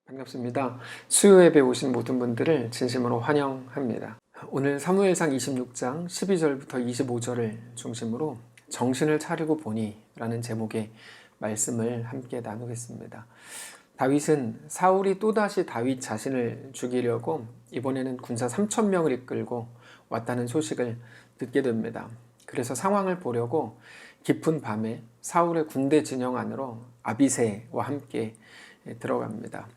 반갑습니다. 수요 예배 오신 모든 분들을 진심으로 환영합니다. 오늘 사무엘상 26장 12절부터 25절을 중심으로 정신을 차리고 보니 라는 제목의 말씀을 함께 나누겠습니다. 다윗은 사울이 또다시 다윗 자신을 죽이려고 이번에는 군사 3,000명을 이끌고 왔다는 소식을 듣게 됩니다. 그래서 상황을 보려고 깊은 밤에 사울의 군대 진영 안으로 아비새와 함께 들어갑니다.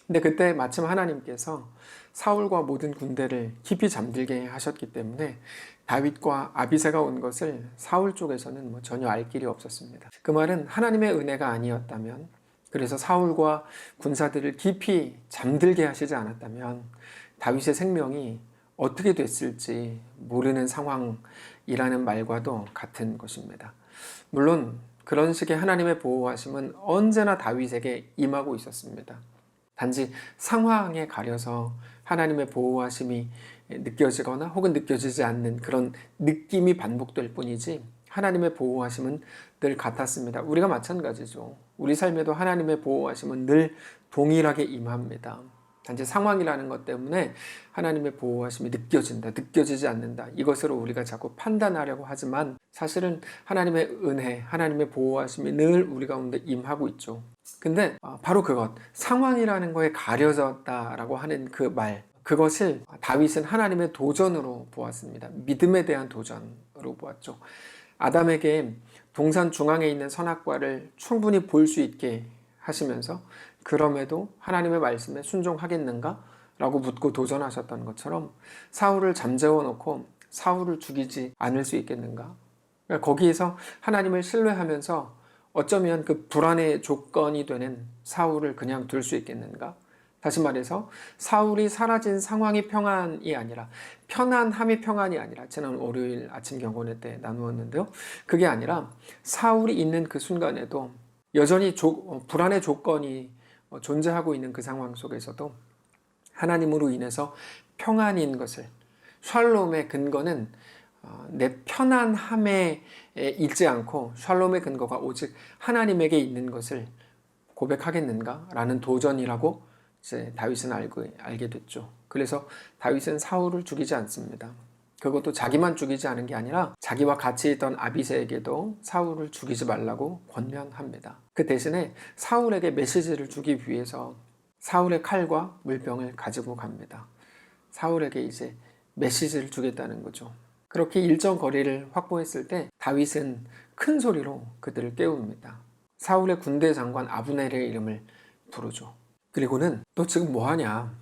근데 그때 마침 하나님께서 사울과 모든 군대를 깊이 잠들게 하셨기 때문에 다윗과 아비새가 온 것을 사울 쪽에서는 전혀 알 길이 없었습니다. 그 말은 하나님의 은혜가 아니었다면, 그래서 사울과 군사들을 깊이 잠들게 하시지 않았다면 다윗의 생명이 어떻게 됐을지 모르는 상황이라는 말과도 같은 것입니다. 물론 그런 식의 하나님의 보호하심은 언제나 다윗에게 임하고 있었습니다. 단지 상황에 가려서 하나님의 보호하심이 느껴지거나 혹은 느껴지지 않는 그런 느낌이 반복될 뿐이지 하나님의 보호하심은 늘 같았습니다. 우리가 마찬가지죠. 우리 삶에도 하나님의 보호하심은 늘 동일하게 임합니다. 단지 상황이라는 것 때문에 하나님의 보호하심이 느껴진다, 느껴지지 않는다, 이것으로 우리가 자꾸 판단하려고 하지만 사실은 하나님의 은혜, 하나님의 보호하심이 늘 우리 가운데 임하고 있죠. 근데 바로 그것, 상황이라는 거에 가려졌다라고 하는 그 말, 그것을 다윗은 하나님의 도전으로 보았습니다. 믿음에 대한 도전으로 보았죠. 아담에게 동산 중앙에 있는 선악과를 충분히 볼 수 있게 하시면서 그럼에도 하나님의 말씀에 순종하겠는가? 라고 묻고 도전하셨던 것처럼 사울을 잠재워 놓고 사울을 죽이지 않을 수 있겠는가? 그러니까 거기에서 하나님을 신뢰하면서 어쩌면 그 불안의 조건이 되는 사울을 그냥 둘 수 있겠는가? 다시 말해서 사울이 사라진 상황이 평안이 아니라, 편안함이 평안이 아니라, 지난 월요일 아침 경건회 때 나누었는데요. 그게 아니라 사울이 있는 그 순간에도 여전히 불안의 조건이 존재하고 있는 그 상황 속에서도 하나님으로 인해서 평안인 것을, 샬롬의 근거는 내 편안함에 있지 않고 샬롬의 근거가 오직 하나님에게 있는 것을 고백하겠는가? 라는 도전이라고 이제 다윗은 알게 됐죠. 그래서 다윗은 사울을 죽이지 않습니다. 그것도 자기만 죽이지 않은 게 아니라 자기와 같이 있던 아비새에게도 사울을 죽이지 말라고 권면합니다. 그 대신에 사울에게 메시지를 주기 위해서 사울의 칼과 물병을 가지고 갑니다. 사울에게 이제 메시지를 주겠다는 거죠. 그렇게 일정 거리를 확보했을 때 다윗은 큰 소리로 그들을 깨웁니다. 사울의 군대 장관 아브넬의 이름을 부르죠. 그리고는 너 지금 뭐 하냐?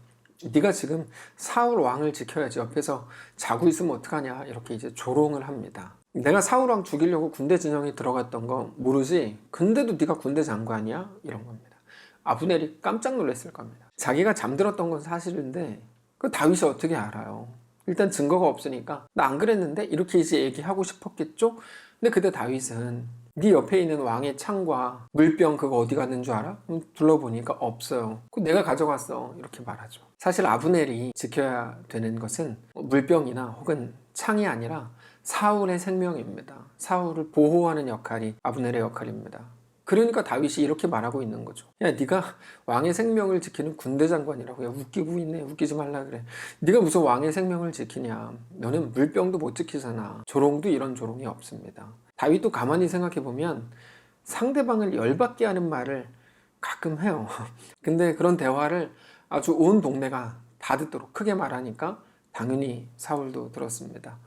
네가 지금 사울 왕을 지켜야지, 옆에서 자고 있으면 어떡하냐, 이렇게 이제 조롱을 합니다. 내가 사울 왕 죽이려고 군대 진영에 들어갔던 거 모르지? 근데도 네가 군대 장관이야? 이런 겁니다. 아브넬이 깜짝 놀랐을 겁니다. 자기가 잠들었던 건 사실인데 그 다윗이 어떻게 알아요? 일단 증거가 없으니까 나 안 그랬는데 이렇게 이제 얘기하고 싶었겠죠? 근데 그때 다윗은 네 옆에 있는 왕의 창과 물병 그거 어디 갔는 줄 알아? 둘러보니까 없어요. 그거 내가 가져갔어, 이렇게 말하죠. 사실 아브넬이 지켜야 되는 것은 물병이나 혹은 창이 아니라 사울의 생명입니다. 사울을 보호하는 역할이 아브넬의 역할입니다. 그러니까 다윗이 이렇게 말하고 있는 거죠. 야, 네가 왕의 생명을 지키는 군대 장관이라고. 야, 웃기고 있네. 웃기지 말라 그래. 네가 무슨 왕의 생명을 지키냐. 너는 물병도 못 지키잖아. 조롱도 이런 조롱이 없습니다. 다윗도 가만히 생각해 보면 상대방을 열받게 하는 말을 가끔 해요. 근데 그런 대화를 아주 온 동네가 다 듣도록 크게 말하니까 당연히 사울도 들었습니다.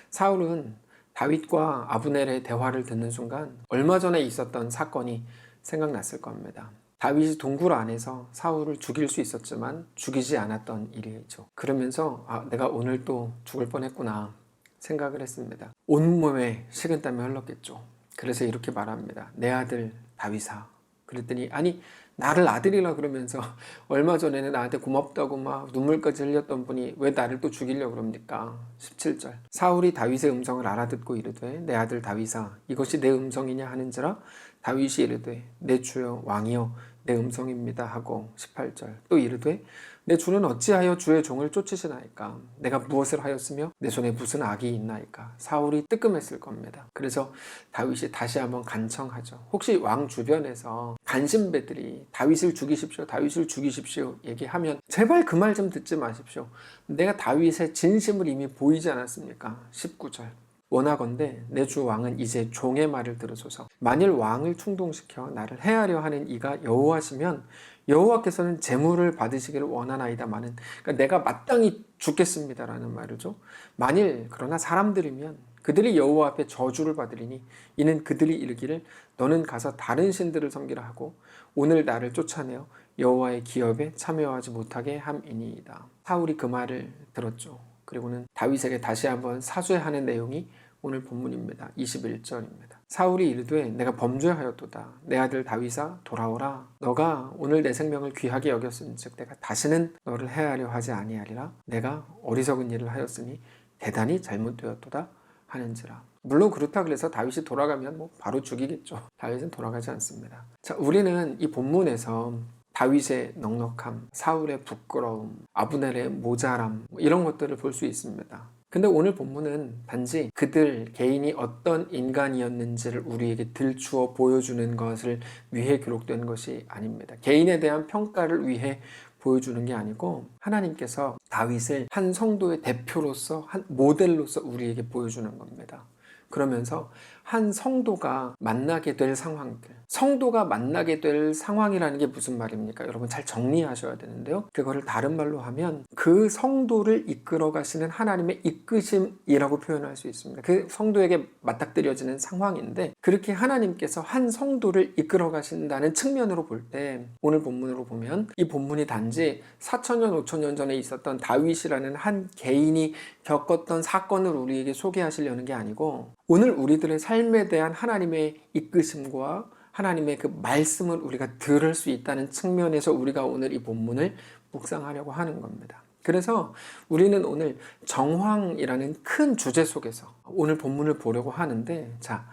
사울은 다윗과 아브넬의 대화를 듣는 순간 얼마 전에 있었던 사건이 생각났을 겁니다. 다윗이 동굴 안에서 사울을 죽일 수 있었지만 죽이지 않았던 일이죠. 그러면서 내가 오늘 또 죽을 뻔했구나 생각을 했습니다. 온몸에 식은땀이 흘렀겠죠. 그래서 이렇게 말합니다. 내 아들 다윗아. 그랬더니 아니, 나를 아들이라 그러면서 얼마 전에는 나한테 고맙다고 막 눈물까지 흘렸던 분이 왜 나를 또 죽이려고 그럽니까? 17절. 사울이 다윗의 음성을 알아듣고 이르되 내 아들 다윗아, 이것이 내 음성이냐 하는지라 다윗이 이르되 내 주여 왕이여 내 음성입니다 하고 18절. 또 이르되 내 주는 어찌하여 주의 종을 쫓으시나이까? 내가 무엇을 하였으며 내 손에 무슨 악이 있나이까? 사울이 뜨끔했을 겁니다. 그래서 다윗이 다시 한번 간청하죠. 혹시 왕 주변에서 간신배들이 다윗을 죽이십시오, 다윗을 죽이십시오 얘기하면 제발 그 말 좀 듣지 마십시오. 내가 다윗의 진심을 이미 보이지 않았습니까? 19절. 원하건대 내 주 왕은 이제 종의 말을 들으소서. 만일 왕을 충동시켜 나를 해하려 하는 이가 여호와시면 여호와께서는 재물을 받으시기를 원하나이다마는, 그러니까 내가 마땅히 죽겠습니다라는 말이죠. 만일 그러나 사람들이면 그들이 여호와 앞에 저주를 받으리니 이는 그들이 이르기를 너는 가서 다른 신들을 섬기라 하고 오늘 나를 쫓아내어 여호와의 기업에 참여하지 못하게 함이니이다. 사울이 그 말을 들었죠. 그리고는 다윗에게 다시 한번 사죄하는 내용이 오늘 본문입니다. 21절입니다. 사울이 이르되 내가 범죄하였도다. 내 아들 다윗아 돌아오라. 너가 오늘 내 생명을 귀하게 여겼은즉 내가 다시는 너를 해하려 하지 아니하리라. 내가 어리석은 일을 하였으니 대단히 잘못되었도다 하는지라. 물론 그렇다 그래서 다윗이 돌아가면 바로 죽이겠죠. 다윗은 돌아가지 않습니다. 자, 우리는 이 본문에서 다윗의 넉넉함, 사울의 부끄러움, 아브넬의 모자람 이런 것들을 볼 수 있습니다. 근데 오늘 본문은 단지 그들 개인이 어떤 인간이었는지를 우리에게 들추어 보여주는 것을 위해 기록된 것이 아닙니다. 개인에 대한 평가를 위해 보여주는 게 아니고 하나님께서 다윗을 한 성도의 대표로서, 한 모델로서 우리에게 보여주는 겁니다. 그러면서 한 성도가 만나게 될 상황들, 성도가 만나게 될 상황이라는 게 무슨 말입니까? 여러분 잘 정리하셔야 되는데요. 그거를 다른 말로 하면 그 성도를 이끌어 가시는 하나님의 이끄심이라고 표현할 수 있습니다. 그 성도에게 맞닥뜨려지는 상황인데, 그렇게 하나님께서 한 성도를 이끌어 가신다는 측면으로 볼 때 오늘 본문으로 보면 이 본문이 단지 4,000년 5,000년 전에 있었던 다윗이라는 한 개인이 겪었던 사건을 우리에게 소개하시려는 게 아니고 오늘 우리들의 삶에 대한 하나님의 이끄심과 하나님의 그 말씀을 우리가 들을 수 있다는 측면에서 우리가 오늘 이 본문을 묵상하려고 하는 겁니다. 그래서 우리는 오늘 정황이라는 큰 주제 속에서 오늘 본문을 보려고 하는데, 자,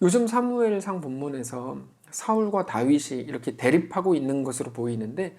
요즘 사무엘상 본문에서 사울과 다윗이 이렇게 대립하고 있는 것으로 보이는데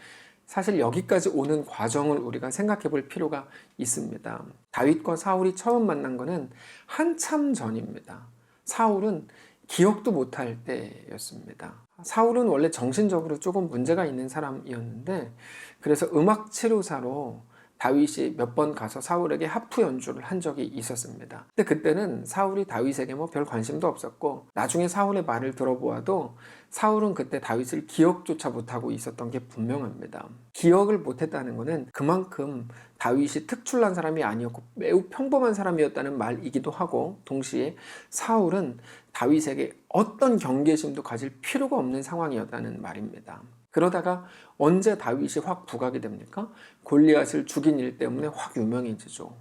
사실 여기까지 오는 과정을 우리가 생각해 볼 필요가 있습니다. 다윗과 사울이 처음 만난 것은 한참 전입니다. 사울은 기억도 못할 때였습니다. 사울은 원래 정신적으로 조금 문제가 있는 사람이었는데, 그래서 음악 치료사로 다윗이 몇 번 가서 사울에게 하프 연주를 한 적이 있었습니다. 근데 그때는 사울이 다윗에게 별 관심도 없었고, 나중에 사울의 말을 들어보아도 사울은 그때 다윗을 기억조차 못하고 있었던 게 분명합니다. 기억을 못했다는 것은 그만큼 다윗이 특출난 사람이 아니었고 매우 평범한 사람이었다는 말이기도 하고, 동시에 사울은 다윗에게 어떤 경계심도 가질 필요가 없는 상황이었다는 말입니다. 그러다가 언제 다윗이 확 부각이 됩니까? 골리앗을 죽인 일 때문에 확 유명해지죠.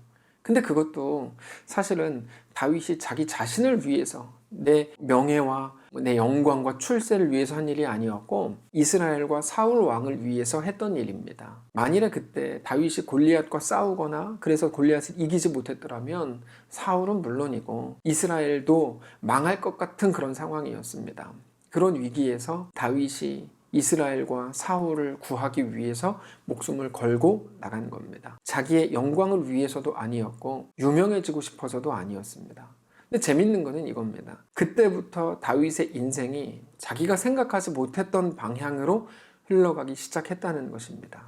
근데 그것도 사실은 다윗이 자기 자신을 위해서, 내 명예와 내 영광과 출세를 위해서 한 일이 아니었고 이스라엘과 사울 왕을 위해서 했던 일입니다. 만일에 그때 다윗이 골리앗과 싸우거나 그래서 골리앗을 이기지 못했더라면 사울은 물론이고 이스라엘도 망할 것 같은 그런 상황이었습니다. 그런 위기에서 다윗이 이스라엘과 사울을 구하기 위해서 목숨을 걸고 나간 겁니다. 자기의 영광을 위해서도 아니었고 유명해지고 싶어서도 아니었습니다. 근데 재밌는 거는 이겁니다. 그때부터 다윗의 인생이 자기가 생각하지 못했던 방향으로 흘러가기 시작했다는 것입니다.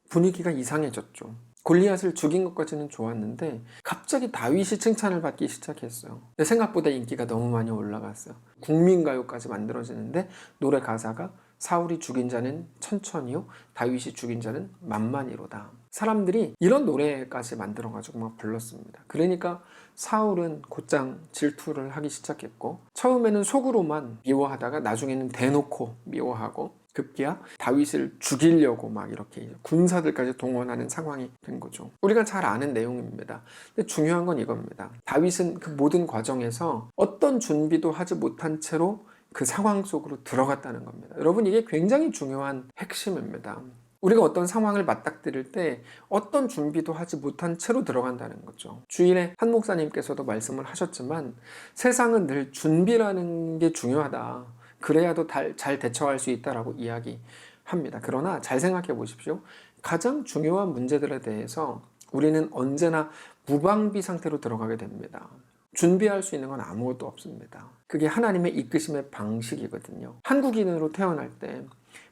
분위기가 이상해졌죠. 골리앗을 죽인 것까지는 좋았는데 갑자기 다윗이 칭찬을 받기 시작했어요. 근데 생각보다 인기가 너무 많이 올라갔어요. 국민가요까지 만들어지는데 노래 가사가 사울이 죽인 자는 천천히요, 다윗이 죽인 자는 만만히로다. 사람들이 이런 노래까지 만들어가지고 막 불렀습니다. 그러니까 사울은 곧장 질투를 하기 시작했고, 처음에는 속으로만 미워하다가 나중에는 대놓고 미워하고 급기야 다윗을 죽이려고 막 이렇게 군사들까지 동원하는 상황이 된 거죠. 우리가 잘 아는 내용입니다. 근데 중요한 건 이겁니다. 다윗은 그 모든 과정에서 어떤 준비도 하지 못한 채로 그 상황 속으로 들어갔다는 겁니다. 여러분, 이게 굉장히 중요한 핵심입니다. 우리가 어떤 상황을 맞닥뜨릴 때 어떤 준비도 하지 못한 채로 들어간다는 거죠. 주일에 한 목사님께서도 말씀을 하셨지만 세상은 늘 준비라는 게 중요하다. 그래야도 잘 대처할 수 있다라고 이야기합니다. 그러나 잘 생각해 보십시오. 가장 중요한 문제들에 대해서 우리는 언제나 무방비 상태로 들어가게 됩니다. 준비할 수 있는 건 아무것도 없습니다. 그게 하나님의 이끄심의 방식이거든요. 한국인으로 태어날 때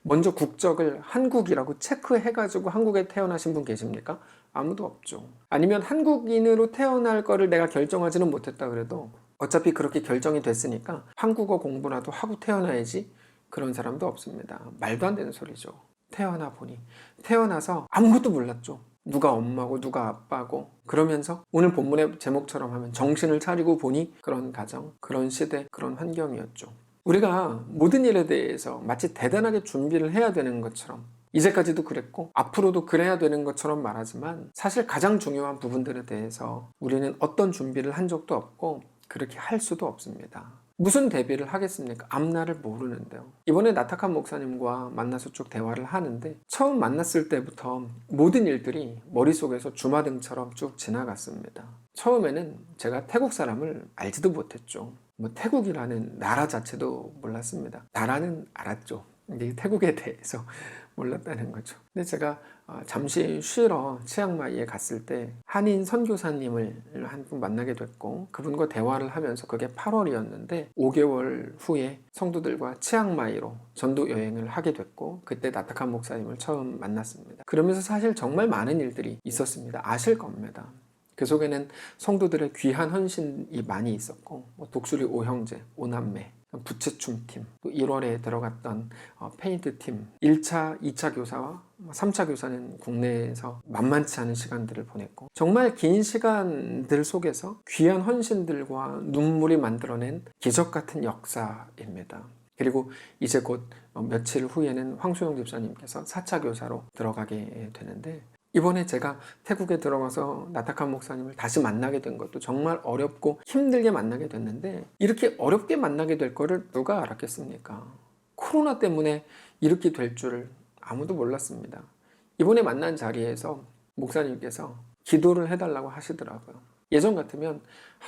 먼저 국적을 한국이라고 체크해가지고 한국에 태어나신 분 계십니까? 아무도 없죠. 아니면 한국인으로 태어날 거를 내가 결정하지는 못했다 그래도 어차피 그렇게 결정이 됐으니까 한국어 공부라도 하고 태어나야지, 그런 사람도 없습니다. 말도 안 되는 소리죠. 태어나 보니, 태어나서 아무것도 몰랐죠. 누가 엄마고 누가 아빠고, 그러면서 오늘 본문의 제목처럼 하면 정신을 차리고 보니 그런 가정, 그런 시대, 그런 환경이었죠. 우리가 모든 일에 대해서 마치 대단하게 준비를 해야 되는 것처럼, 이제까지도 그랬고 앞으로도 그래야 되는 것처럼 말하지만 사실 가장 중요한 부분들에 대해서 우리는 어떤 준비를 한 적도 없고 그렇게 할 수도 없습니다. 무슨 대비를 하겠습니까? 앞날을 모르는데요. 이번에 나탁한 목사님과 만나서 쭉 대화를 하는데 처음 만났을 때부터 모든 일들이 머릿속에서 주마등처럼 쭉 지나갔습니다. 처음에는 제가 태국 사람을 알지도 못했죠. 태국이라는 나라 자체도 몰랐습니다. 나라는 알았죠. 근데 태국에 대해서 몰랐다는 거죠. 근데 제가 잠시 쉬러 치앙마이에 갔을 때 한인 선교사님을 한 분 만나게 됐고 그분과 대화를 하면서 그게 8월이었는데 5개월 후에 성도들과 치앙마이로 전도 여행을 하게 됐고 그때 나탁한 목사님을 처음 만났습니다. 그러면서 사실 정말 많은 일들이 있었습니다. 아실 겁니다. 그 속에는 성도들의 귀한 헌신이 많이 있었고 독수리 5형제, 5남매, 부채춤팀, 또 1월에 들어갔던 페인트팀, 1차, 2차 교사와 3차 교사는 국내에서 만만치 않은 시간들을 보냈고 정말 긴 시간들 속에서 귀한 헌신들과 눈물이 만들어낸 기적 같은 역사입니다. 그리고 이제 곧 며칠 후에는 황수영 집사님께서 4차 교사로 들어가게 되는데 이번에 제가 태국에 들어가서 나탁한 목사님을 다시 만나게 된 것도 정말 어렵고 힘들게 만나게 됐는데 이렇게 어렵게 만나게 될 거를 누가 알았겠습니까? 코로나 때문에 이렇게 될 줄을 아무도 몰랐습니다. 이번에 만난 자리에서 목사님께서 기도를 해달라고 하시더라고요. 예전 같으면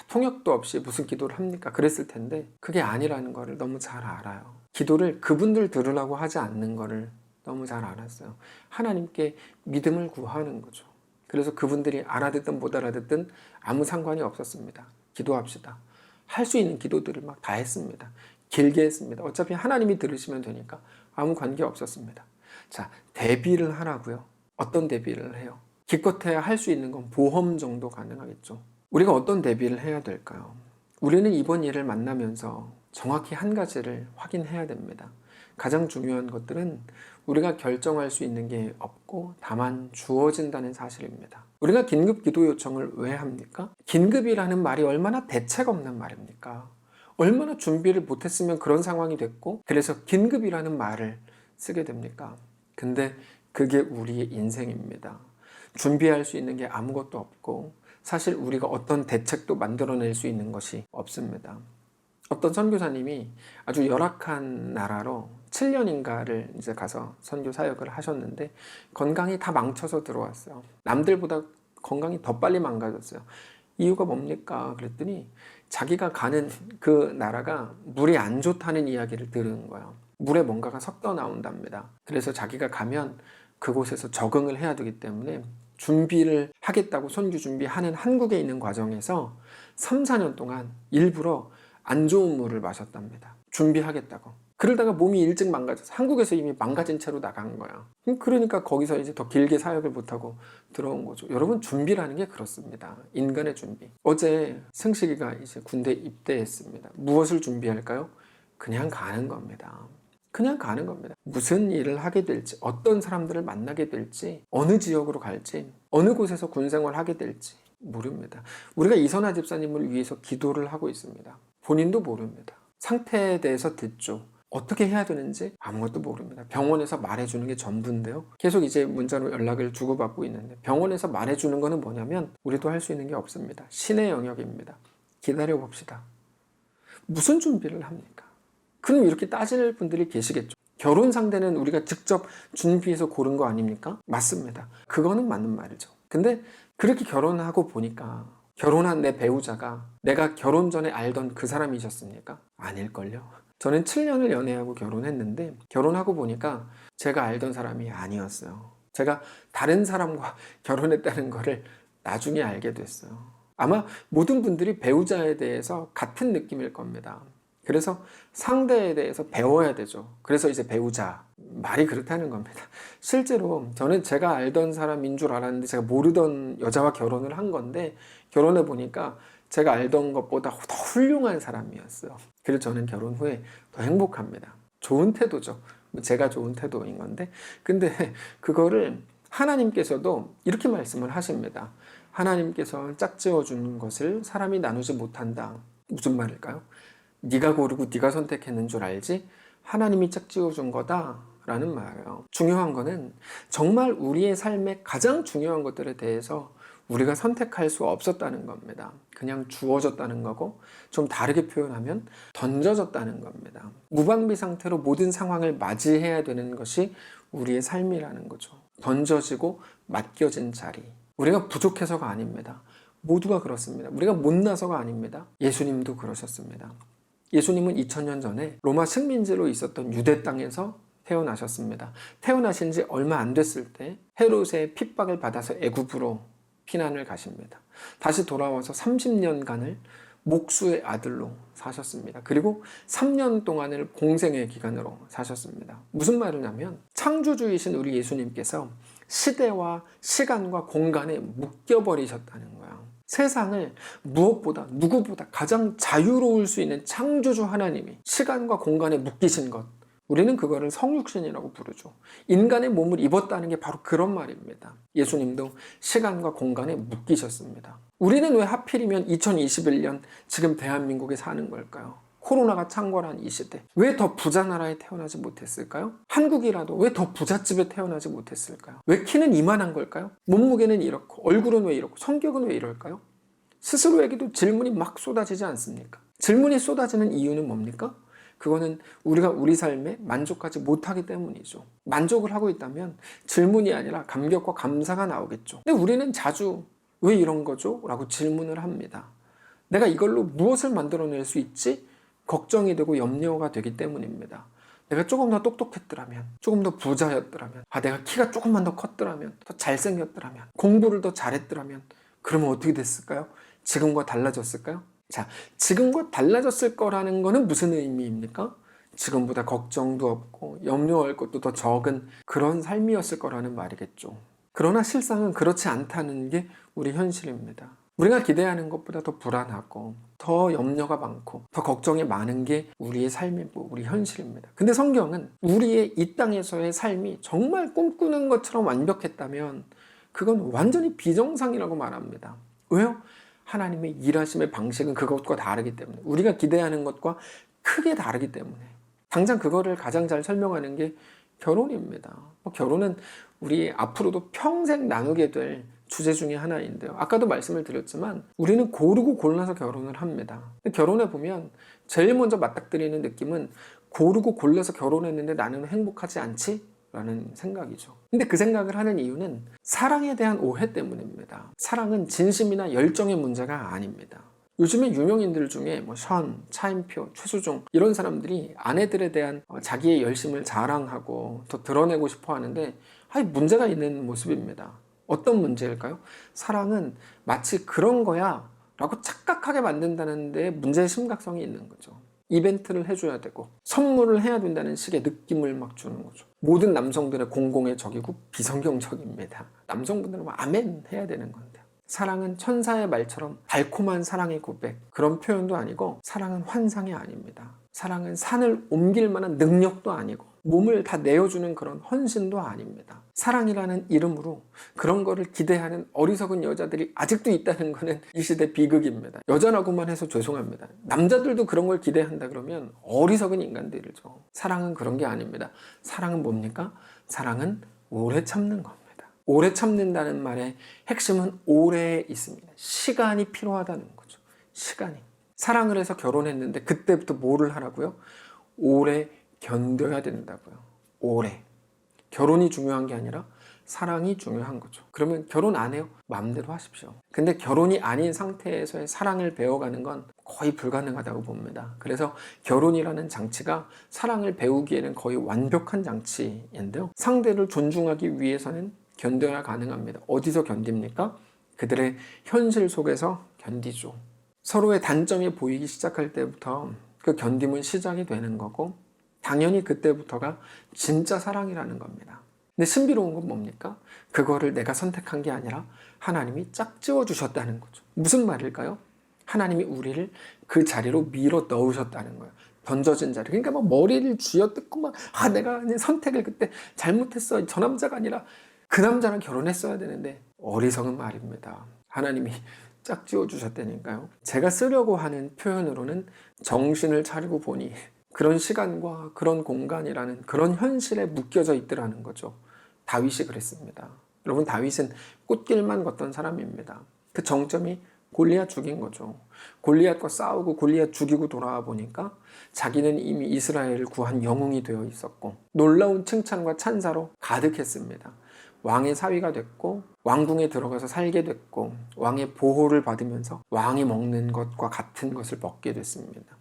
통역도 없이 무슨 기도를 합니까? 그랬을 텐데 그게 아니라는 거를 너무 잘 알아요. 기도를 그분들 들으라고 하지 않는 거를 너무 잘 알았어요. 하나님께 믿음을 구하는 거죠. 그래서 그분들이 알아듣든 못 알아듣든 아무 상관이 없었습니다. 기도합시다. 할 수 있는 기도들을 막 다 했습니다. 길게 했습니다. 어차피 하나님이 들으시면 되니까 아무 관계 없었습니다. 자, 대비를 하라고요. 어떤 대비를 해요? 기껏해야 할 수 있는 건 보험 정도 가능하겠죠. 우리가 어떤 대비를 해야 될까요? 우리는 이번 일을 만나면서 정확히 한 가지를 확인해야 됩니다. 가장 중요한 것들은 우리가 결정할 수 있는 게 없고 다만 주어진다는 사실입니다. 우리가 긴급 기도 요청을 왜 합니까? 긴급이라는 말이 얼마나 대책 없는 말입니까? 얼마나 준비를 못했으면 그런 상황이 됐고 그래서 긴급이라는 말을 쓰게 됩니까? 근데 그게 우리의 인생입니다. 준비할 수 있는 게 아무것도 없고 사실 우리가 어떤 대책도 만들어낼 수 있는 것이 없습니다. 어떤 선교사님이 아주 열악한 나라로 7년인가를 이제 가서 선교 사역을 하셨는데 건강이 다 망쳐서 들어왔어요. 남들보다 건강이 더 빨리 망가졌어요. 이유가 뭡니까? 그랬더니 자기가 가는 그 나라가 물이 안 좋다는 이야기를 들은 거예요. 물에 뭔가가 섞여 나온답니다. 그래서 자기가 가면 그곳에서 적응을 해야 되기 때문에 준비를 하겠다고 선교 준비하는 한국에 있는 과정에서 3, 4년 동안 일부러 안 좋은 물을 마셨답니다. 준비하겠다고. 그러다가 몸이 일찍 망가져서 한국에서 이미 망가진 채로 나간 거야. 그러니까 거기서 이제 더 길게 사역을 못하고 들어온 거죠. 여러분, 준비라는 게 그렇습니다. 인간의 준비. 어제 승식이가 이제 군대 입대했습니다. 무엇을 준비할까요? 그냥 가는 겁니다. 그냥 가는 겁니다. 무슨 일을 하게 될지, 어떤 사람들을 만나게 될지, 어느 지역으로 갈지, 어느 곳에서 군생활 하게 될지 모릅니다. 우리가 이선아 집사님을 위해서 기도를 하고 있습니다. 본인도 모릅니다. 상태에 대해서 듣죠. 어떻게 해야 되는지 아무것도 모릅니다. 병원에서 말해주는 게 전부인데요. 계속 이제 문자로 연락을 주고받고 있는데 병원에서 말해주는 거는 뭐냐면 우리도 할 수 있는 게 없습니다. 신의 영역입니다. 기다려봅시다. 무슨 준비를 합니까? 그럼 이렇게 따질 분들이 계시겠죠. 결혼 상대는 우리가 직접 준비해서 고른 거 아닙니까? 맞습니다. 그거는 맞는 말이죠. 근데 그렇게 결혼하고 보니까 결혼한 내 배우자가 내가 결혼 전에 알던 그 사람이셨습니까? 아닐걸요. 저는 7년을 연애하고 결혼했는데 결혼하고 보니까 제가 알던 사람이 아니었어요. 제가 다른 사람과 결혼했다는 거를 나중에 알게 됐어요. 아마 모든 분들이 배우자에 대해서 같은 느낌일 겁니다. 그래서 상대에 대해서 배워야 되죠. 그래서 이제 배우자. 말이 그렇다는 겁니다. 실제로 저는 제가 알던 사람인 줄 알았는데 제가 모르던 여자와 결혼을 한 건데 결혼해 보니까 제가 알던 것보다 더 훌륭한 사람이었어요. 그래서 저는 결혼 후에 더 행복합니다. 좋은 태도죠. 제가 좋은 태도인 건데 근데 그거를 하나님께서도 이렇게 말씀을 하십니다. 하나님께서 짝지어 주는 것을 사람이 나누지 못한다. 무슨 말일까요? 네가 고르고 네가 선택했는 줄 알지? 하나님이 짝지어 준 거다 라는 말이에요. 중요한 거는 정말 우리의 삶에 가장 중요한 것들에 대해서 우리가 선택할 수 없었다는 겁니다. 그냥 주어졌다는 거고 좀 다르게 표현하면 던져졌다는 겁니다. 무방비 상태로 모든 상황을 맞이해야 되는 것이 우리의 삶이라는 거죠. 던져지고 맡겨진 자리. 우리가 부족해서가 아닙니다. 모두가 그렇습니다. 우리가 못나서가 아닙니다. 예수님도 그러셨습니다. 예수님은 2000년 전에 로마 식민지로 있었던 유대 땅에서 태어나셨습니다. 태어나신 지 얼마 안 됐을 때 헤롯의 핍박을 받아서 애굽으로 피난을 가십니다. 다시 돌아와서 30년간을 목수의 아들로 사셨습니다. 그리고 3년 동안을 공생의 기간으로 사셨습니다. 무슨 말이냐면 창조주이신 우리 예수님께서 시대와 시간과 공간에 묶여버리셨다는 거예요. 세상을 무엇보다 누구보다 가장 자유로울 수 있는 창조주 하나님이 시간과 공간에 묶이신 것, 우리는 그거를 성육신이라고 부르죠. 인간의 몸을 입었다는 게 바로 그런 말입니다. 예수님도 시간과 공간에 묶이셨습니다. 우리는 왜 하필이면 2021년 지금 대한민국에 사는 걸까요? 코로나가 창궐한 이 시대. 왜 더 부자 나라에 태어나지 못했을까요? 한국이라도 왜 더 부잣집에 태어나지 못했을까요? 왜 키는 이만한 걸까요? 몸무게는 이렇고 얼굴은 왜 이렇고 성격은 왜 이럴까요? 스스로에게도 질문이 막 쏟아지지 않습니까? 질문이 쏟아지는 이유는 뭡니까? 그거는 우리가 우리 삶에 만족하지 못하기 때문이죠. 만족을 하고 있다면 질문이 아니라 감격과 감사가 나오겠죠. 근데 우리는 자주 왜 이런 거죠? 라고 질문을 합니다. 내가 이걸로 무엇을 만들어낼 수 있지? 걱정이 되고 염려가 되기 때문입니다. 내가 조금 더 똑똑했더라면, 조금 더 부자였더라면, 내가 키가 조금만 더 컸더라면, 더 잘생겼더라면, 공부를 더 잘했더라면, 그러면 어떻게 됐을까요? 지금과 달라졌을까요? 자, 지금과 달라졌을 거라는 거는 무슨 의미입니까? 지금보다 걱정도 없고 염려할 것도 더 적은 그런 삶이었을 거라는 말이겠죠. 그러나 실상은 그렇지 않다는 게 우리 현실입니다. 우리가 기대하는 것보다 더 불안하고 더 염려가 많고 더 걱정이 많은 게 우리의 삶이고 우리 현실입니다. 근데 성경은 우리의 이 땅에서의 삶이 정말 꿈꾸는 것처럼 완벽했다면 그건 완전히 비정상이라고 말합니다. 왜요? 하나님의 일하심의 방식은 그것과 다르기 때문에, 우리가 기대하는 것과 크게 다르기 때문에. 당장 그거를 가장 잘 설명하는 게 결혼입니다. 결혼은 우리 앞으로도 평생 나누게 될 주제 중에 하나인데요. 아까도 말씀을 드렸지만 우리는 고르고 골라서 결혼을 합니다. 결혼해 보면 제일 먼저 맞닥뜨리는 느낌은 고르고 골라서 결혼했는데 나는 행복하지 않지? 라는 생각이죠. 근데 그 생각을 하는 이유는 사랑에 대한 오해 때문입니다. 사랑은 진심이나 열정의 문제가 아닙니다. 요즘에 유명인들 중에 션, 차인표, 최수종 이런 사람들이 아내들에 대한 자기의 열심을 자랑하고 더 드러내고 싶어 하는데 문제가 있는 모습입니다. 어떤 문제일까요? 사랑은 마치 그런 거야 라고 착각하게 만든다는 데 문제의 심각성이 있는 거죠. 이벤트를 해줘야 되고 선물을 해야 된다는 식의 느낌을 막 주는 거죠. 모든 남성들의 공공의 적이고 비성경적입니다. 남성분들은 아멘 해야 되는 건데, 사랑은 천사의 말처럼 달콤한 사랑의 고백, 그런 표현도 아니고 사랑은 환상이 아닙니다. 사랑은 산을 옮길 만한 능력도 아니고 몸을 다 내어주는 그런 헌신도 아닙니다. 사랑이라는 이름으로 그런 거를 기대하는 어리석은 여자들이 아직도 있다는 거는 이 시대 비극입니다. 여자라고만 해서 죄송합니다. 남자들도 그런 걸 기대한다 그러면 어리석은 인간들이죠. 사랑은 그런 게 아닙니다. 사랑은 뭡니까? 사랑은 오래 참는 겁니다. 오래 참는다는 말의 핵심은 오래에 있습니다. 시간이 필요하다는 거죠. 시간이. 사랑을 해서 결혼했는데 그때부터 뭐를 하라고요? 오래 견뎌야 된다고요. 오래. 결혼이 중요한 게 아니라 사랑이 중요한 거죠. 그러면 결혼 안 해요? 마음대로 하십시오. 근데 결혼이 아닌 상태에서의 사랑을 배워가는 건 거의 불가능하다고 봅니다. 그래서 결혼이라는 장치가 사랑을 배우기에는 거의 완벽한 장치인데요. 상대를 존중하기 위해서는 견뎌야 가능합니다. 어디서 견딥니까? 그들의 현실 속에서 견디죠. 서로의 단점이 보이기 시작할 때부터 그 견딤은 시작이 되는 거고 당연히 그때부터가 진짜 사랑이라는 겁니다. 근데 신비로운 건 뭡니까? 그거를 내가 선택한 게 아니라 하나님이 짝지어 주셨다는 거죠. 무슨 말일까요? 하나님이 우리를 그 자리로 밀어 넣으셨다는 거예요. 던져진 자리. 그러니까 막 머리를 쥐어뜯고 막 내가 선택을 그때 잘못했어. 저 남자가 아니라 그 남자랑 결혼했어야 되는데 어리석은 말입니다. 하나님이 짝지어 주셨다니까요. 제가 쓰려고 하는 표현으로는 정신을 차리고 보니 그런 시간과 그런 공간이라는 그런 현실에 묶여져 있더라는 거죠. 다윗이 그랬습니다. 여러분, 다윗은 꽃길만 걷던 사람입니다. 그 정점이 골리앗 죽인 거죠. 골리앗과 싸우고 골리앗 죽이고 돌아와 보니까 자기는 이미 이스라엘을 구한 영웅이 되어 있었고 놀라운 칭찬과 찬사로 가득했습니다. 왕의 사위가 됐고 왕궁에 들어가서 살게 됐고 왕의 보호를 받으면서 왕이 먹는 것과 같은 것을 먹게 됐습니다.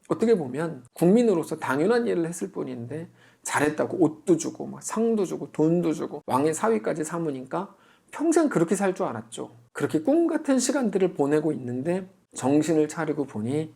어떻게 보면 국민으로서 당연한 일을 했을 뿐인데 잘했다고 옷도 주고 막 상도 주고 돈도 주고 왕의 사위까지 삼으니까 평생 그렇게 살 줄 알았죠. 그렇게 꿈 같은 시간들을 보내고 있는데 정신을 차리고 보니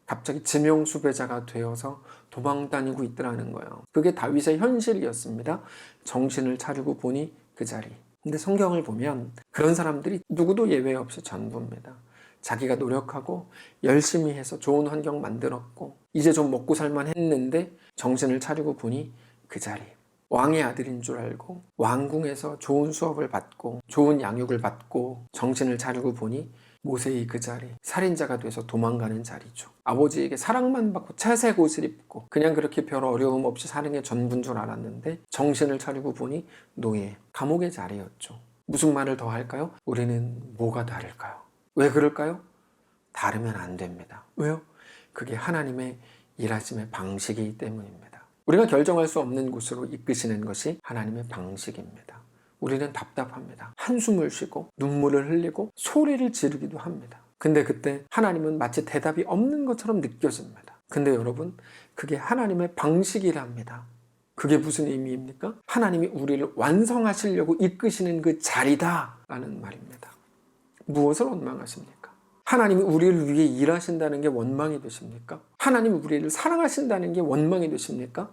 갑자기 지명수배자가 되어서 도망다니고 있더라는 거예요. 그게 다윗의 현실이었습니다. 정신을 차리고 보니 그 자리. 근데 성경을 보면 그런 사람들이 누구도 예외 없이 전부입니다. 자기가 노력하고 열심히 해서 좋은 환경 만들었고 이제 좀 먹고 살만 했는데 정신을 차리고 보니 그 자리. 왕의 아들인 줄 알고 왕궁에서 좋은 수업을 받고 좋은 양육을 받고 정신을 차리고 보니 모세의 그 자리, 살인자가 돼서 도망가는 자리죠. 아버지에게 사랑만 받고 채색 옷을 입고 그냥 그렇게 별 어려움 없이 사는 게 전부인 줄 알았는데 정신을 차리고 보니 노예, 감옥의 자리였죠. 무슨 말을 더 할까요? 우리는 뭐가 다를까요? 왜 그럴까요? 다르면 안 됩니다. 왜요? 그게 하나님의 일하심의 방식이기 때문입니다. 우리가 결정할 수 없는 곳으로 이끄시는 것이 하나님의 방식입니다. 우리는 답답합니다. 한숨을 쉬고 눈물을 흘리고 소리를 지르기도 합니다. 근데 그때 하나님은 마치 대답이 없는 것처럼 느껴집니다. 근데 여러분, 그게 하나님의 방식이랍니다. 그게 무슨 의미입니까? 하나님이 우리를 완성하시려고 이끄시는 그 자리다라는 말입니다. 무엇을 원망하십니까? 하나님이 우리를 위해 일하신다는 게 원망이 되십니까? 하나님이 우리를 사랑하신다는 게 원망이 되십니까?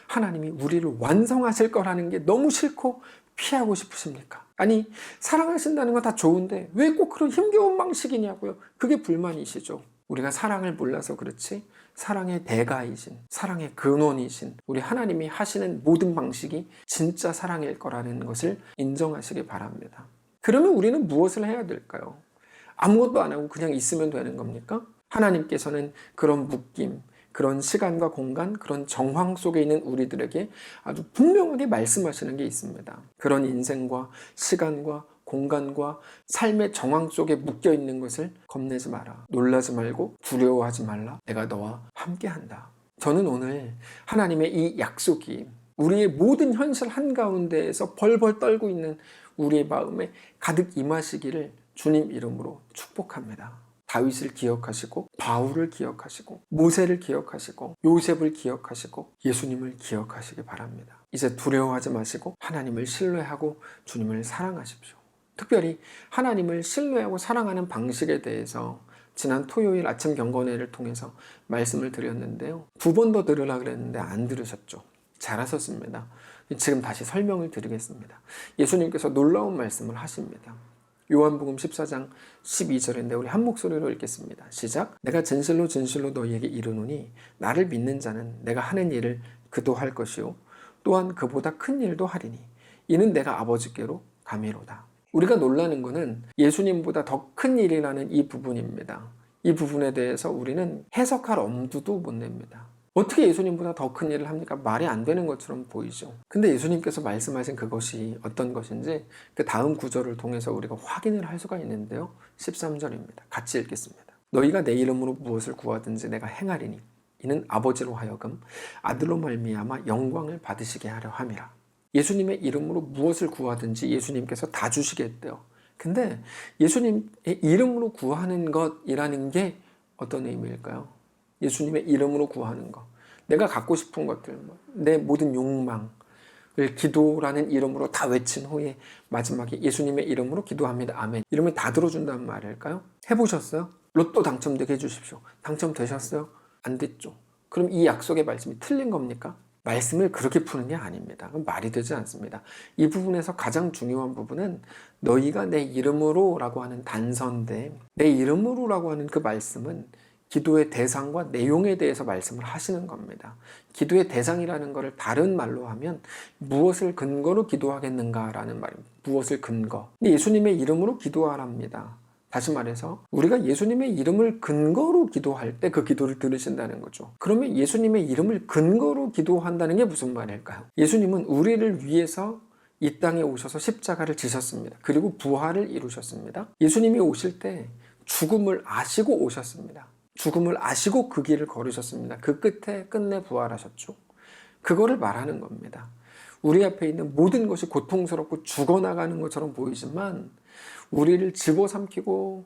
하나님이 우리를 완성하실 거라는 게 너무 싫고 피하고 싶으십니까? 아니, 사랑하신다는 건 다 좋은데 왜 꼭 그런 힘겨운 방식이냐고요? 그게 불만이시죠. 우리가 사랑을 몰라서 그렇지 사랑의 대가이신, 사랑의 근원이신 우리 하나님이 하시는 모든 방식이 진짜 사랑일 거라는 것을 인정하시기 바랍니다. 그러면 우리는 무엇을 해야 될까요? 아무것도 안 하고 그냥 있으면 되는 겁니까? 하나님께서는 그런 묶임, 그런 시간과 공간, 그런 정황 속에 있는 우리들에게 아주 분명하게 말씀하시는 게 있습니다. 그런 인생과 시간과 공간과 삶의 정황 속에 묶여 있는 것을 겁내지 마라. 놀라지 말고 두려워하지 말라. 내가 너와 함께한다. 저는 오늘 하나님의 이 약속이 우리의 모든 현실 한가운데에서 벌벌 떨고 있는 우리의 마음에 가득 임하시기를 주님 이름으로 축복합니다. 다윗을 기억하시고 바울을 기억하시고 모세를 기억하시고 요셉을 기억하시고 예수님을 기억하시기 바랍니다. 이제 두려워하지 마시고 하나님을 신뢰하고 주님을 사랑하십시오. 특별히 하나님을 신뢰하고 사랑하는 방식에 대해서 지난 토요일 아침 경건회를 통해서 말씀을 드렸는데요. 2번 더 들으라 그랬는데 안 들으셨죠? 잘하셨습니다. 지금 다시 설명을 드리겠습니다. 예수님께서 놀라운 말씀을 하십니다. 요한복음 14장 12절인데 우리 한 목소리로 읽겠습니다. 시작. 내가 진실로 진실로 너희에게 이르노니 나를 믿는 자는 내가 하는 일을 그도 할 것이요 또한 그보다 큰 일도 하리니 이는 내가 아버지께로 가미로다. 우리가 놀라는 것은 예수님보다 더 큰 일이라는 이 부분입니다. 이 부분에 대해서 우리는 해석할 엄두도 못 냅니다. 어떻게 예수님보다 더 큰 일을 합니까? 말이 안 되는 것처럼 보이죠. 근데 예수님께서 말씀하신 그것이 어떤 것인지 그 다음 구절을 통해서 우리가 확인을 할 수가 있는데요. 13절입니다. 같이 읽겠습니다. 너희가 내 이름으로 무엇을 구하든지 내가 행하리니 이는 아버지로 하여금 아들로 말미암아 영광을 받으시게 하려 함이라. 예수님의 이름으로 무엇을 구하든지 예수님께서 다 주시겠대요. 근데 예수님의 이름으로 구하는 것이라는 게 어떤 의미일까요? 예수님의 이름으로 구하는 것, 내가 갖고 싶은 것들, 내 모든 욕망을 기도라는 이름으로 다 외친 후에 마지막에 예수님의 이름으로 기도합니다. 아멘. 이러면 다 들어준다는 말일까요? 해보셨어요? 로또 당첨되게 해주십시오. 당첨되셨어요? 안 됐죠. 그럼 이 약속의 말씀이 틀린 겁니까? 말씀을 그렇게 푸는 게 아닙니다. 그건 말이 되지 않습니다. 이 부분에서 가장 중요한 부분은 너희가 내 이름으로 라고 하는 단서인데, 내 이름으로 라고 하는 그 말씀은 기도의 대상과 내용에 대해서 말씀을 하시는 겁니다. 기도의 대상이라는 것을 다른 말로 하면 무엇을 근거로 기도하겠는가라는 말입니다. 무엇을 근거. 근데 예수님의 이름으로 기도하랍니다. 다시 말해서 우리가 예수님의 이름을 근거로 기도할 때 그 기도를 들으신다는 거죠. 그러면 예수님의 이름을 근거로 기도한다는 게 무슨 말일까요? 예수님은 우리를 위해서 이 땅에 오셔서 십자가를 지셨습니다. 그리고 부활을 이루셨습니다. 예수님이 오실 때 죽음을 아시고 오셨습니다. 죽음을 아시고 그 길을 걸으셨습니다. 그 끝에 끝내 부활하셨죠. 그거를 말하는 겁니다. 우리 앞에 있는 모든 것이 고통스럽고 죽어나가는 것처럼 보이지만 우리를 집어삼키고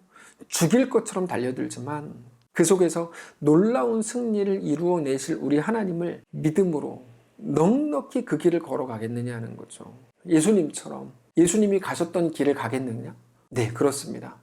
죽일 것처럼 달려들지만 그 속에서 놀라운 승리를 이루어내실 우리 하나님을 믿음으로 넉넉히 그 길을 걸어가겠느냐는 거죠. 예수님처럼 예수님이 가셨던 길을 가겠느냐? 네, 그렇습니다.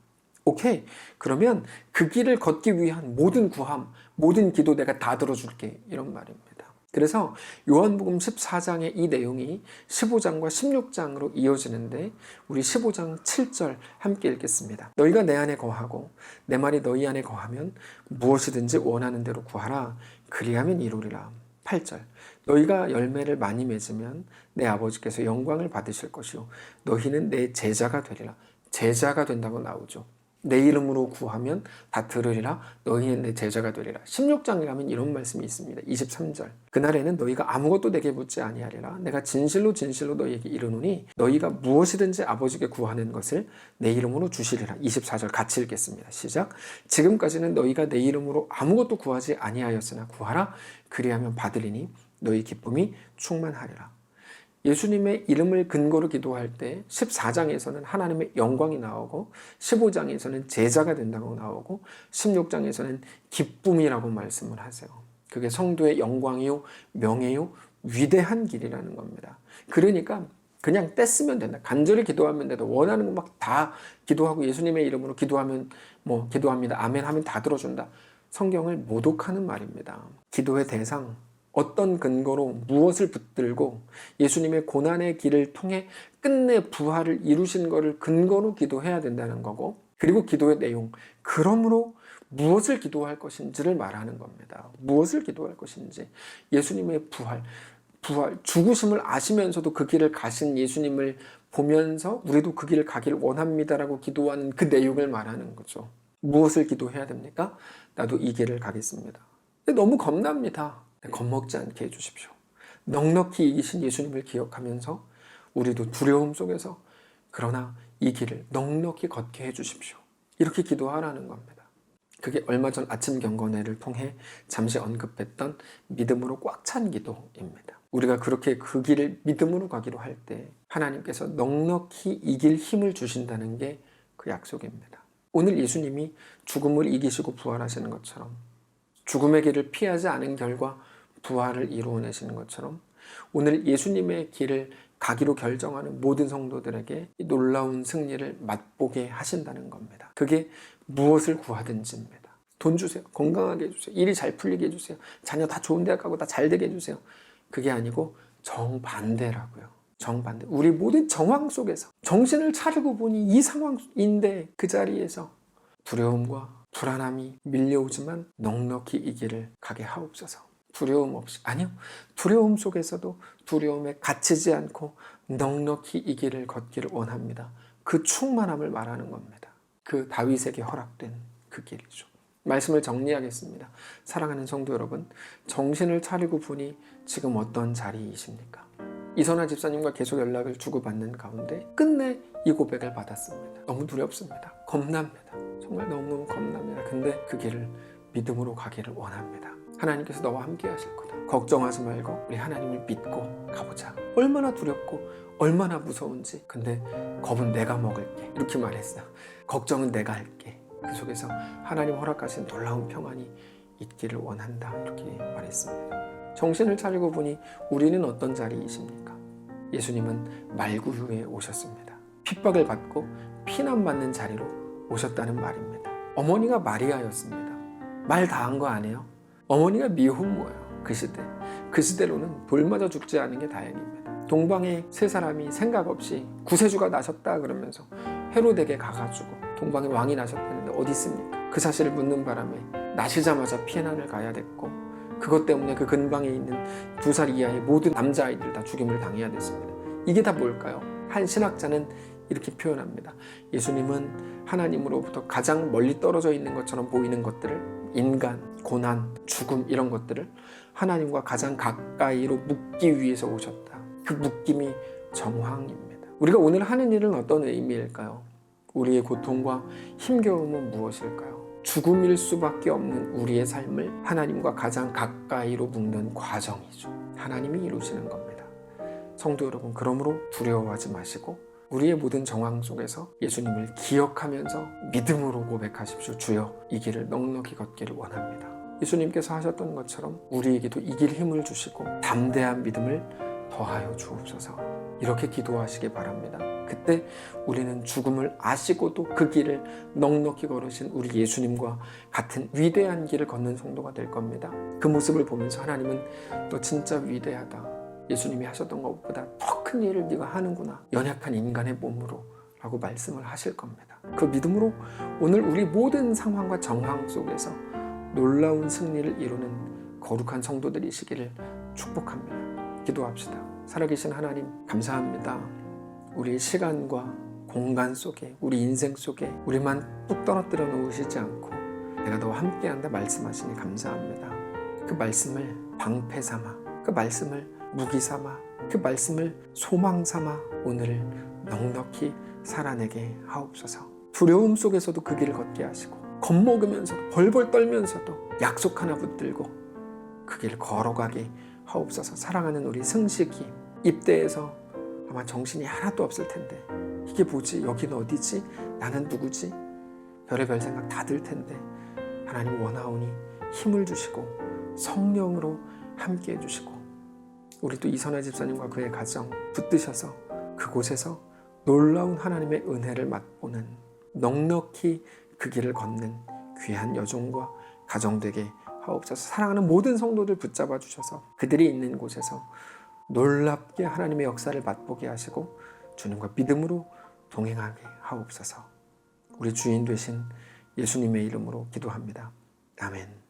오케이. 그러면 그 길을 걷기 위한 모든 구함, 모든 기도 내가 다 들어줄게. 이런 말입니다. 그래서 요한복음 14장의 이 내용이 15장과 16장으로 이어지는데 우리 15장 7절 함께 읽겠습니다. 너희가 내 안에 거하고 내 말이 너희 안에 거하면 무엇이든지 원하는 대로 구하라. 그리하면 이루리라. 8절 너희가 열매를 많이 맺으면 내 아버지께서 영광을 받으실 것이요 너희는 내 제자가 되리라. 제자가 된다고 나오죠. 내 이름으로 구하면 다 들으리라. 너희는 내 제자가 되리라. 16장에 가면 이런 말씀이 있습니다. 23절 그날에는 너희가 아무것도 내게 묻지 아니하리라. 내가 진실로 진실로 너희에게 이르노니 너희가 무엇이든지 아버지께 구하는 것을 내 이름으로 주시리라. 24절 같이 읽겠습니다. 시작. 지금까지는 너희가 내 이름으로 아무것도 구하지 아니하였으나 구하라. 그리하면 받으리니 너희 기쁨이 충만하리라. 예수님의 이름을 근거로 기도할 때 14장에서는 하나님의 영광이 나오고 15장에서는 제자가 된다고 나오고 16장에서는 기쁨이라고 말씀을 하세요. 그게 성도의 영광이요 명예요 위대한 길이라는 겁니다. 그러니까 그냥 떼쓰면 된다. 간절히 기도하면 된다. 원하는 거 막 다 기도하고 예수님의 이름으로 기도하면 뭐 기도합니다. 아멘 하면 다 들어준다. 성경을 모독하는 말입니다. 기도의 대상 어떤 근거로 무엇을 붙들고 예수님의 고난의 길을 통해 끝내 부활을 이루신 것을 근거로 기도해야 된다는 거고 그리고 기도의 내용 그러므로 무엇을 기도할 것인지를 말하는 겁니다. 무엇을 기도할 것인지 예수님의 부활 죽으심을 아시면서도 그 길을 가신 예수님을 보면서 우리도 그 길을 가기를 원합니다라고 기도하는 그 내용을 말하는 거죠. 무엇을 기도해야 됩니까? 나도 이 길을 가겠습니다. 근데 너무 겁납니다. 겁먹지 않게 해주십시오. 넉넉히 이기신 예수님을 기억하면서 우리도 두려움 속에서 그러나 이 길을 넉넉히 걷게 해주십시오. 이렇게 기도하라는 겁니다. 그게 얼마 전 아침 경건회를 통해 잠시 언급했던 믿음으로 꽉 찬 기도입니다. 우리가 그렇게 그 길을 믿음으로 가기로 할 때 하나님께서 넉넉히 이길 힘을 주신다는 게 그 약속입니다. 오늘 예수님이 죽음을 이기시고 부활하시는 것처럼 죽음의 길을 피하지 않은 결과 부활을 이루어내시는 것처럼 오늘 예수님의 길을 가기로 결정하는 모든 성도들에게 이 놀라운 승리를 맛보게 하신다는 겁니다. 그게 무엇을 구하든지입니다. 돈 주세요. 건강하게 해주세요. 일이 잘 풀리게 해주세요. 자녀 다 좋은 대학 가고 다 잘 되게 해주세요. 그게 아니고 정반대라고요. 정반대. 우리 모든 정황 속에서 정신을 차리고 보니 이 상황인데 그 자리에서 두려움과 불안함이 밀려오지만 넉넉히 이 길을 가게 하옵소서. 두려움 없이 아니요. 두려움 속에서도 두려움에 갇히지 않고 넉넉히 이 길을 걷기를 원합니다. 그 충만함을 말하는 겁니다. 그 다윗에게 허락된 그 길이죠. 말씀을 정리하겠습니다. 사랑하는 성도 여러분, 정신을 차리고 보니 지금 어떤 자리이십니까? 이선아 집사님과 계속 연락을 주고받는 가운데 끝내 이 고백을 받았습니다. 너무 두렵습니다. 겁납니다. 정말 너무 겁납니다. 근데 그 길을 믿음으로 가기를 원합니다. 하나님께서 너와 함께 하실 거다. 걱정하지 말고 우리 하나님을 믿고 가보자. 얼마나 두렵고 얼마나 무서운지. 근데 겁은 내가 먹을게. 이렇게 말했어요. 걱정은 내가 할게. 그 속에서 하나님 허락하신 놀라운 평안이 있기를 원한다. 이렇게 말했습니다. 정신을 차리고 보니 우리는 어떤 자리이십니까? 예수님은 말구유에 오셨습니다. 핍박을 받고 피난받는 자리로 오셨다는 말입니다. 어머니가 마리아였습니다. 말 다 한 거 아니에요? 어머니가 미혼모예요. 그 시대로는 돌 맞아 죽지 않은 게 다행입니다. 동방의 세 사람이 생각 없이 구세주가 나셨다 그러면서 헤로데게 가가지고 동방의 왕이 나셨다는데 어디 있습니까? 그 사실을 묻는 바람에 나시자마자 피난을 가야 됐고, 그것 때문에 그 근방에 있는 2살 이하의 모든 남자아이들 다 죽임을 당해야 됐습니다. 이게 다 뭘까요? 한 신학자는 이렇게 표현합니다. 예수님은 하나님으로부터 가장 멀리 떨어져 있는 것처럼 보이는 것들을, 인간, 고난, 죽음 이런 것들을 하나님과 가장 가까이로 묶기 위해서 오셨다. 그 묶임이 정황입니다. 우리가 오늘 하는 일은 어떤 의미일까요? 우리의 고통과 힘겨움은 무엇일까요? 죽음일 수밖에 없는 우리의 삶을 하나님과 가장 가까이로 묶는 과정이죠. 하나님이 이루시는 겁니다. 성도 여러분, 그러므로 두려워하지 마시고 우리의 모든 정황 속에서 예수님을 기억하면서 믿음으로 고백하십시오. 주여, 이 길을 넉넉히 걷기를 원합니다. 예수님께서 하셨던 것처럼 우리에게도 이길 힘을 주시고 담대한 믿음을 더하여 주옵소서. 이렇게 기도하시기 바랍니다. 그때 우리는 죽음을 아시고도 그 길을 넉넉히 걸으신 우리 예수님과 같은 위대한 길을 걷는 성도가 될 겁니다. 그 모습을 보면서 하나님은 너 진짜 위대하다. 예수님이 하셨던 것보다 더 큰 일을 네가 하는구나. 연약한 인간의 몸으로 라고 말씀을 하실 겁니다. 그 믿음으로 오늘 우리 모든 상황과 정황 속에서 놀라운 승리를 이루는 거룩한 성도들이시기를 축복합니다. 기도합시다. 살아계신 하나님, 감사합니다. 우리의 시간과 공간 속에, 우리 인생 속에 우리만 뚝 떨어뜨려 놓으시지 않고 내가 너와 함께한다 말씀하시니 감사합니다. 그 말씀을 방패 삼아, 그 말씀을 무기 삼아, 그 말씀을 소망 삼아 오늘을 넉넉히 살아내게 하옵소서. 두려움 속에서도 그 길을 걷게 하시고, 겁먹으면서도 벌벌 떨면서도 약속 하나 붙들고 그 길을 걸어가게 하옵소서. 사랑하는 우리 승식이 입대해서 아마 정신이 하나도 없을 텐데, 이게 뭐지? 여기는 어디지? 나는 누구지? 별의별 생각 다 들 텐데 하나님 원하오니 힘을 주시고 성령으로 함께 해주시고, 우리 또 이선아 집사님과 그의 가정 붙드셔서 그곳에서 놀라운 하나님의 은혜를 맛보는, 넉넉히 그 길을 걷는 귀한 여종과 가정 되게 하옵소서. 사랑하는 모든 성도들 붙잡아 주셔서 그들이 있는 곳에서 놀랍게 하나님의 역사를 맛보게 하시고 주님과 믿음으로 동행하게 하옵소서. 우리 주인 되신 예수님의 이름으로 기도합니다. 아멘.